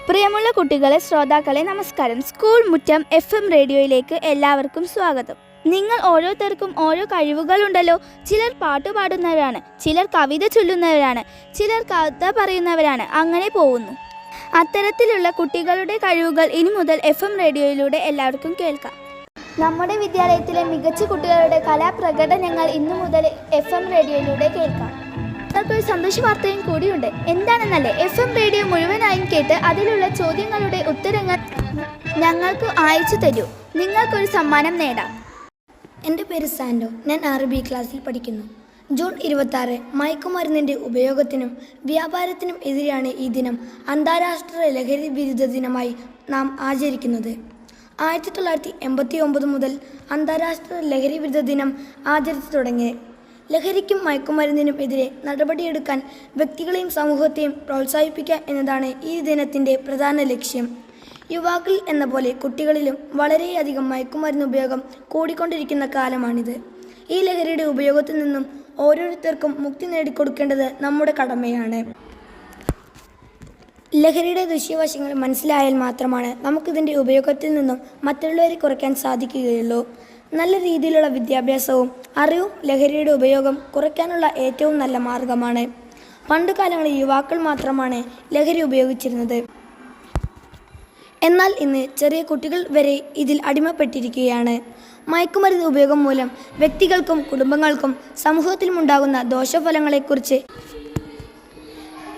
പ്രിയമുള്ള കുട്ടികളെ, ശ്രോതാക്കളെ നമസ്കാരം. സ്കൂൾ മുറ്റം FM റേഡിയോയിലേക്ക് എല്ലാവർക്കും സ്വാഗതം. നിങ്ങൾ ഓരോരുത്തർക്കും ഓരോ കഴിവുകളുണ്ടല്ലോ. ചിലർ പാട്ട് പാടുന്നവരാണ്, ചിലർ കവിത ചൊല്ലുന്നവരാണ്, ചിലർ കഥ പറയുന്നവരാണ്. അങ്ങനെ പോകുന്നു. അത്തരത്തിലുള്ള കുട്ടികളുടെ കഴിവുകൾ ഇനി മുതൽ FM റേഡിയോയിലൂടെ എല്ലാവർക്കും കേൾക്കാം. നമ്മുടെ വിദ്യാലയത്തിലെ മികച്ച കുട്ടികളുടെ കലാപ്രകടനങ്ങൾ ഇന്നു മുതൽ FM റേഡിയോയിലൂടെ കേൾക്കാം. ഒരു സന്തോഷ വാർത്തയും കൂടിയുണ്ട്. എന്താണെന്നല്ലേ, FM റേഡിയോ മുഴുവനായും കേട്ട് അതിലുള്ള ചോദ്യങ്ങളുടെ ഉത്തരങ്ങൾ ഞങ്ങൾക്ക് അയച്ചു തരൂ. നിങ്ങൾക്കൊരു സമ്മാനം നേടാം. എൻ്റെ പേര് സാൻഡോ. ഞാൻ അറബി ക്ലാസ്സിൽ പഠിക്കുന്നു. ജൂൺ 26 മയക്കുമരുന്നിൻ്റെ ഉപയോഗത്തിനും വ്യാപാരത്തിനും എതിരെയാണ് ഈ ദിനം അന്താരാഷ്ട്ര ലഹരി വിരുദ്ധ ദിനമായി നാം ആചരിക്കുന്നത്. 1989 മുതൽ അന്താരാഷ്ട്ര ലഹരി വിരുദ്ധ ദിനം ആചരിച്ചു തുടങ്ങി. ലഹരിക്കും മയക്കുമരുന്നിനും എതിരെ നടപടിയെടുക്കാൻ വ്യക്തികളെയും സമൂഹത്തെയും പ്രോത്സാഹിപ്പിക്കുക എന്നതാണ് ഈ ദിനത്തിൻ്റെ പ്രധാന ലക്ഷ്യം. യുവാക്കളിൽ എന്ന പോലെ കുട്ടികളിലും വളരെയധികം മയക്കുമരുന്ന് ഉപയോഗം കൂടിക്കൊണ്ടിരിക്കുന്ന കാലമാണിത്. ഈ ലഹരിയുടെ ഉപയോഗത്തിൽ നിന്നും ഓരോരുത്തർക്കും മുക്തി നേടിക്കൊടുക്കേണ്ടത് നമ്മുടെ കടമയാണ്. ലഹരിയുടെ ദൂഷ്യവശങ്ങൾ മനസ്സിലായാൽ മാത്രമാണ് നമുക്കിതിൻ്റെ ഉപയോഗത്തിൽ നിന്നും മറ്റുള്ളവരെ കുറയ്ക്കാൻ സാധിക്കുകയുള്ളൂ. നല്ല രീതിയിലുള്ള വിദ്യാഭ്യാസവും അറിവും ലഹരിയുടെ ഉപയോഗം കുറയ്ക്കാനുള്ള ഏറ്റവും നല്ല മാർഗമാണ്. പണ്ടുകാലങ്ങളിൽ യുവാക്കൾ മാത്രമാണ് ലഹരി ഉപയോഗിച്ചിരുന്നത്. എന്നാൽ ഇന്ന് ചെറിയ കുട്ടികൾ വരെ ഇതിൽ അടിമപ്പെട്ടിരിക്കുകയാണ്. മയക്കുമരുന്ന് ഉപയോഗം മൂലം വ്യക്തികൾക്കും കുടുംബങ്ങൾക്കും സമൂഹത്തിലുമുണ്ടാകുന്ന ദോഷഫലങ്ങളെക്കുറിച്ച്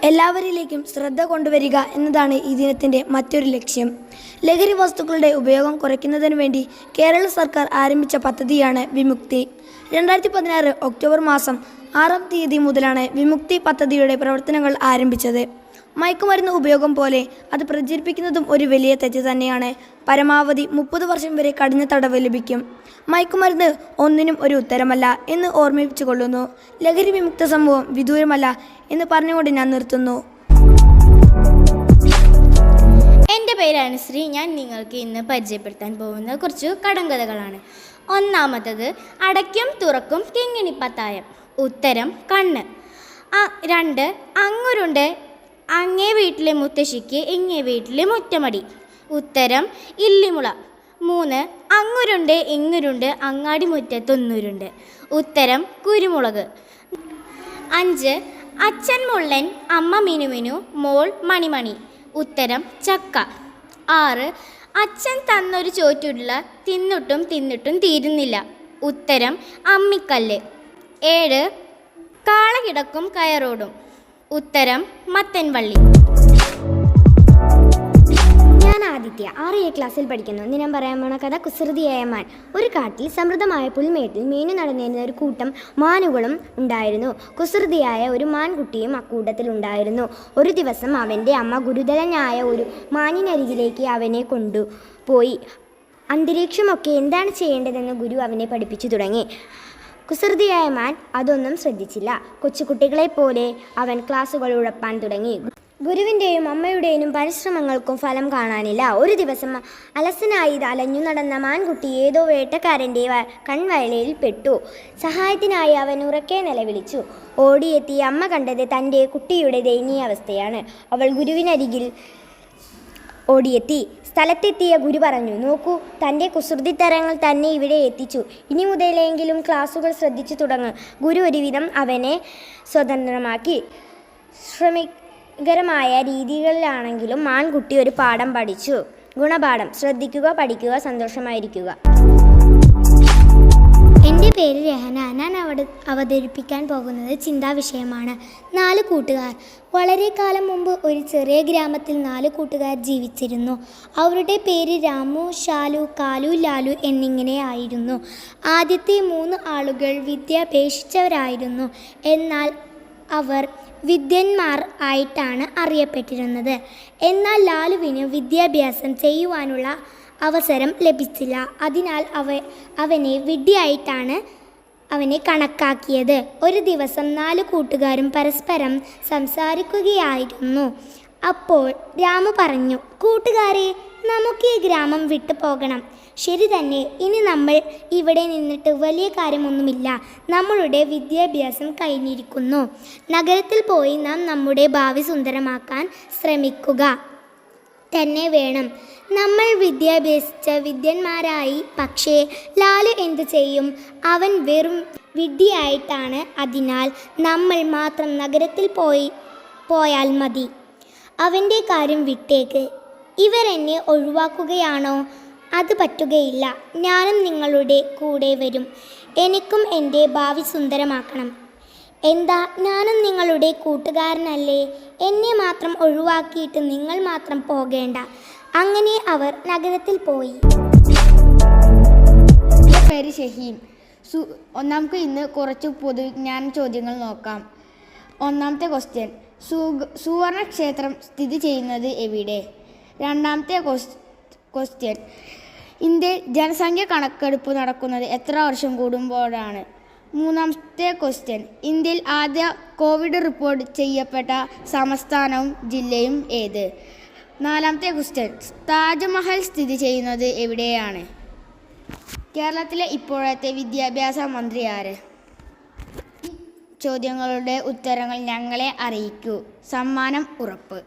എല്ലാവരിലേക്കും ശ്രദ്ധ കൊണ്ടുവരിക എന്നതാണ് ഈ ദിനത്തിൻ്റെ മറ്റൊരു ലക്ഷ്യം. ലഹരി വസ്തുക്കളുടെ ഉപയോഗം കുറയ്ക്കുന്നതിന് വേണ്ടി കേരള സർക്കാർ ആരംഭിച്ച പദ്ധതിയാണ് വിമുക്തി. 2016 ഒക്ടോബർ മാസം 6-ാം തീയതി മുതലാണ് വിമുക്തി പദ്ധതിയുടെ പ്രവർത്തനങ്ങൾ ആരംഭിച്ചത്. മയക്കുമരുന്ന് ഉപയോഗം പോലെ അത് പ്രചരിപ്പിക്കുന്നതും ഒരു വലിയ തെറ്റ് തന്നെയാണ്. പരമാവധി 30 വർഷം വരെ കഠിന തടവ് ലഭിക്കും. മയക്കുമരുന്ന് ഒന്നിനും ഒരു ഉത്തരമല്ല എന്ന് ഓർമ്മിപ്പിച്ചു കൊള്ളുന്നു. ലഹരി വിമുക്ത സമൂഹം വിദൂരമല്ല എന്ന് പറഞ്ഞുകൊണ്ട് ഞാൻ നിർത്തുന്നു. എൻ്റെ പേര് അനുശ്രീ. ഞാൻ നിങ്ങൾക്ക് ഇന്ന് പരിചയപ്പെടുത്താൻ പോകുന്ന കുറച്ച് കടങ്കഥകളാണ്. ഒന്നാമത്തത്, അടയ്ക്കും തുറക്കും കിങ്ങിണിപ്പത്തായം. ഉത്തരം കണ്ണ്. 2, അങ്ങുരുണ്ട് അങ്ങേ വീട്ടിലെ മുത്തശ്ശിക്ക് ഇങ്ങേ വീട്ടിലെ മുറ്റമടി. ഉത്തരം ഇല്ലിമുള. 3, അങ്ങുരുണ്ട് ഇങ്ങുരുണ്ട് അങ്ങാടി മുറ്റത്തൊന്നുരുണ്ട്. ഉത്തരം കുരുമുളക്. 5, അച്ഛൻ മുള്ളൻ അമ്മ മിനുമിനു മോൾ മണിമണി. ഉത്തരം ചക്ക. 6, അച്ഛൻ തന്നൊരു ചോറ്റുള്ള തിന്നിട്ടും തിന്നിട്ടും തീരുന്നില്ല. ഉത്തരം അമ്മിക്കല്ല്. 7, കാള കിടക്കും കയറോടും. ഉത്തരം മത്തൻവള്ളി. ഞാൻ ആദിത്യ, 6 ക്ലാസ്സിൽ പഠിക്കുന്നു. ഇന്ന് ഞാൻ പറയാൻ പോണ കഥ കുസൃതിയായ മാൻ. ഒരു കാട്ടിൽ സമൃദ്ധമായ പുൽമേട്ടിൽ മീനു നടന്നിരുന്ന ഒരു കൂട്ടം മാനുകളും ഉണ്ടായിരുന്നു. കുസൃതിയായ ഒരു മാൻകുട്ടിയും അക്കൂട്ടത്തിലുണ്ടായിരുന്നു. ഒരു ദിവസം അവൻ്റെ അമ്മ ഗുരുതരനായ ഒരു മാനിനരികിലേക്ക് അവനെ കൊണ്ടുപോയി. അന്തരീക്ഷമൊക്കെ എന്താണ് ചെയ്യേണ്ടതെന്ന് ഗുരു അവനെ പഠിപ്പിച്ചു തുടങ്ങി. കുസൃതിയായ മാൻ അതൊന്നും ശ്രദ്ധിച്ചില്ല. കൊച്ചുകുട്ടികളെപ്പോലെ അവൻ ക്ലാസ്സുകൾ ഉഴപ്പാൻ തുടങ്ങി. ഗുരുവിൻ്റെയും അമ്മയുടെയും പരിശ്രമങ്ങൾക്കും ഫലം കാണാനില്ല. ഒരു ദിവസം അലസനായി അലഞ്ഞു നടന്ന മാൻകുട്ടി ഏതോ വേട്ടക്കാരൻ്റെ കൺവയലിൽ പെട്ടു. സഹായത്തിനായി അവൻ ഉറക്കെ നിലവിളിച്ചു. ഓടിയെത്തിയ അമ്മ കണ്ടത് തൻ്റെ കുട്ടിയുടെ ദയനീയാവസ്ഥയാണ്. അവൾ ഗുരുവിനരികിൽ ഓടിയെത്തി. സ്ഥലത്തെത്തിയ ഗുരു പറഞ്ഞു, നോക്കൂ, തൻ്റെ കുസൃതിത്തരങ്ങൾ തന്നെ ഇവിടെ എത്തിച്ചു. ഇനി മുതലെങ്കിലും ക്ലാസ്സുകൾ ശ്രദ്ധിച്ചു തുടങ്ങും. ഗുരു ഒരുവിധം അവനെ സ്വതന്ത്രമാക്കി. ശ്രമികരമായ രീതികളിലാണെങ്കിലും മാൻകുട്ടി ഒരു പാഠം പഠിച്ചു. ഗുണപാഠം: ശ്രദ്ധിക്കുക, പഠിക്കുക, സന്തോഷമായിരിക്കുക. എൻ്റെ പേര് രഹന. ഞാൻ അവതരിപ്പിക്കാൻ പോകുന്നത് ചിന്താവിഷയമാണ്. 4 കൂട്ടുകാർ. വളരെ കാലം മുമ്പ് ഒരു ചെറിയ ഗ്രാമത്തിൽ 4 കൂട്ടുകാർ ജീവിച്ചിരുന്നു. അവരുടെ പേര് രാമു, ഷാലു, കാലു, ലാലു എന്നിങ്ങനെ ആയിരുന്നു. ആദ്യത്തെ 3 ആളുകൾ വിദ്യ അപേക്ഷിച്ചവരായിരുന്നു. എന്നാൽ അവർ വിദ്വാൻമാർ ആയിട്ടാണ് അറിയപ്പെട്ടിരുന്നത്. എന്നാൽ ലാലുവിന് വിദ്യാഭ്യാസം ചെയ്യുവാനുള്ള അവസരം ലഭിച്ചില്ല. അതിനാൽ അവനെ വിഡ്ഢിയായിട്ടാണ് അവനെ കണക്കാക്കിയത്. ഒരു ദിവസം 4 കൂട്ടുകാരും പരസ്പരം സംസാരിക്കുകയായിരുന്നു. അപ്പോൾ രാമു പറഞ്ഞു, കൂട്ടുകാരെ, നമുക്ക് ഈ ഗ്രാമം വിട്ടു പോകണം. ശരി തന്നെ, ഇനി നമ്മൾ ഇവിടെ നിന്നിട്ട് വലിയ കാര്യമൊന്നുമില്ല. നമ്മളുടെ വിദ്യാഭ്യാസം കഴിഞ്ഞിരിക്കുന്നു. നഗരത്തിൽ പോയി നാം നമ്മുടെ ഭാവി സുന്ദരമാക്കാൻ ശ്രമിക്കുക. തന്നെ വേണം. നമ്മൾ വിദ്യാഭ്യസിച്ച വിദ്യന്മാരായി. പക്ഷേ ലാലു എന്തു ചെയ്യും? അവൻ വെറും വിഡ്ഢിയായിട്ടാണ്. അതിനാൽ നമ്മൾ മാത്രം നഗരത്തിൽ പോയാൽ മതി. അവൻ്റെ കാര്യം വിട്ടേക്ക്. ഇവരെന്നെ ഒഴിവാക്കുകയാണോ? അത് പറ്റുകയില്ല. ഞാനും നിങ്ങളുടെ കൂടെ വരും. എനിക്കും എൻ്റെ ഭാവി സുന്ദരമാക്കണം. എന്താ, ഞാനും നിങ്ങളുടെ കൂട്ടുകാരനല്ലേ? എന്നെ മാത്രം ഒഴിവാക്കിയിട്ട് നിങ്ങൾ മാത്രം പോകേണ്ട. അങ്ങനെ അവർ നഗരത്തിൽ പോയി. എൻ്റെ പേര് ഷഹീൻ. നമുക്ക് ഇന്ന് കുറച്ച് പൊതുവിജ്ഞാന ചോദ്യങ്ങൾ നോക്കാം. ഒന്നാമത്തെ ക്വസ്റ്റ്യൻ, സുവർണ ക്ഷേത്രം സ്ഥിതി ചെയ്യുന്നത് എവിടെ? രണ്ടാമത്തെ ക്വസ്റ്റ്യൻ, ഇന്ത്യയിൽ ജനസംഖ്യ കണക്കെടുപ്പ് നടക്കുന്നത് എത്ര വർഷം കൂടുമ്പോഴാണ്? മൂന്നാമത്തെ ക്വസ്റ്റ്യൻ, ഇന്ത്യയിൽ ആദ്യ കോവിഡ് റിപ്പോർട്ട് ചെയ്യപ്പെട്ട സംസ്ഥാനവും ജില്ലയും ഏത്? നാലാമത്തെ ക്വസ്റ്റ്യൻ, താജ്മഹൽ സ്ഥിതി ചെയ്യുന്നത് എവിടെയാണ്? കേരളത്തിലെ ഇപ്പോഴത്തെ വിദ്യാഭ്യാസ മന്ത്രി ആര്? ചോദ്യങ്ങളുടെ ഉത്തരങ്ങൾ ഞങ്ങളെ അറിയിക്കൂ. സമ്മാനം ഉറപ്പ്.